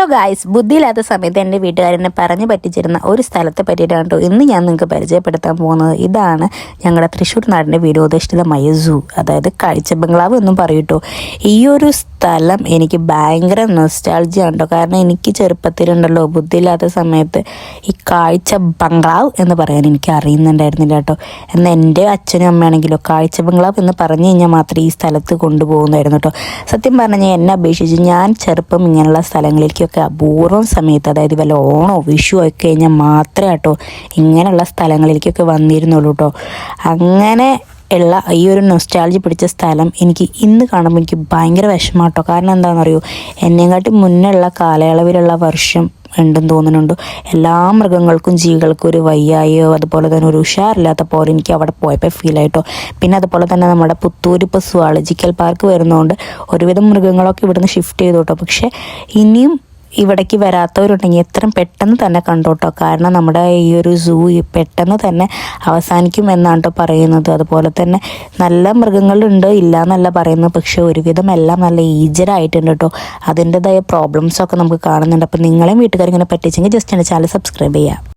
Hello guys, ബുദ്ധിയില്ലാത്ത സമയത്ത് എൻ്റെ വീട്ടുകാരെന്നെ പറഞ്ഞു പറ്റിച്ചിരുന്ന ഒരു സ്ഥലത്തെ പറ്റിയിട്ടാണ് കേട്ടോ ഇന്ന് ഞാൻ നിങ്ങൾക്ക് പരിചയപ്പെടുത്താൻ പോകുന്നത്. ഇതാണ് ഞങ്ങളുടെ തൃശ്ശൂർ നാടിൻ്റെ വിനോദാധിഷ്ഠിതമായ സൂ, അതായത് കാഴ്ച ബംഗ്ലാവ് എന്നും പറയൂട്ടോ. ഈ ഒരു സ്ഥലം എനിക്ക് ഭയങ്കര നൊസ്റ്റാൾജിയ ഉണ്ടോ, കാരണം എനിക്ക് ചെറുപ്പത്തിലുണ്ടല്ലോ ബുദ്ധിയില്ലാത്ത സമയത്ത് ഈ കാഴ്ച ബംഗ്ലാവ് എന്ന് പറയാൻ എനിക്ക് അറിയുന്നുണ്ടായിരുന്നില്ല കേട്ടോ. എന്നാൽ എൻ്റെ അച്ഛനും അമ്മയാണെങ്കിലോ കാഴ്ച ബംഗ്ലാവ് എന്ന് പറഞ്ഞു കഴിഞ്ഞാൽ മാത്രമേ ഈ സ്ഥലത്ത് കൊണ്ടുപോകുന്നതായിരുന്നു കേട്ടോ. സത്യം പറഞ്ഞാൽ എന്നെ അപേക്ഷിച്ച് ഞാൻ ചെറുപ്പം ഇങ്ങനെയുള്ള സ്ഥലങ്ങളിലേക്കൊക്കെ അപൂർവം സമയത്ത്, അതായത് വല്ല ഓണോ വിഷു ഒക്കെ കഴിഞ്ഞാൽ മാത്രമേ കേട്ടോ ഇങ്ങനെയുള്ള സ്ഥലങ്ങളിലേക്കൊക്കെ വന്നിരുന്നുള്ളൂ കേട്ടോ. അങ്ങനെ ഉള്ള ഈ ഒരു നൊസ്റ്റാൾജി പിടിച്ച സ്ഥലം എനിക്ക് ഇന്ന് കാണുമ്പോൾ എനിക്ക് ഭയങ്കര വിഷമം കേട്ടോ. കാരണം എന്താണെന്നറിയോ, എന്നെക്കാട്ടി മുന്നുള്ള കാലയളവിലുള്ള വർഷം ഉണ്ടെന്ന് തോന്നുന്നുണ്ട്. എല്ലാ മൃഗങ്ങൾക്കും ജീവികൾക്കും ഒരു വയ്യായോ അതുപോലെ തന്നെ ഒരു ഉഷാറില്ലാത്ത പോലെ എനിക്ക് അവിടെ പോയപ്പോൾ ഫീൽ ആയിട്ടോ. പിന്നെ അതുപോലെ തന്നെ നമ്മുടെ പുത്തൂർ ഇപ്പോൾ സുവോളജിക്കൽ പാർക്ക് വരുന്നതുകൊണ്ട് ഒരുവിധം മൃഗങ്ങളൊക്കെ ഇവിടുന്ന് ഷിഫ്റ്റ് ചെയ്തു കേട്ടോ. പക്ഷേ ഇനിയും ഇവിടേക്ക് വരാത്തവരുണ്ടെങ്കിൽ എത്രയും പെട്ടെന്ന് തന്നെ കണ്ടോട്ടോ, കാരണം നമ്മുടെ ഈ ഒരു സൂ പെട്ടെന്ന് തന്നെ അവസാനിക്കും എന്നാണ് കേട്ടോ പറയുന്നത്. അതുപോലെ തന്നെ നല്ല മൃഗങ്ങളുണ്ട്, ഇല്ല എന്നല്ല പറയുന്നത്, പക്ഷേ ഒരുവിധം എല്ലാം നല്ല ഏജഡായിട്ടുണ്ട് കേട്ടോ. അതിൻ്റെതായ പ്രോബ്ലംസൊക്കെ നമുക്ക് കാണുന്നുണ്ട്. അപ്പോൾ നിങ്ങളെയും വീട്ടുകാരിങ്ങനെ പറ്റിച്ചെങ്കിൽ ജസ്റ്റ് എൻ്റെ ചാനൽ സബ്സ്ക്രൈബ് ചെയ്യുക.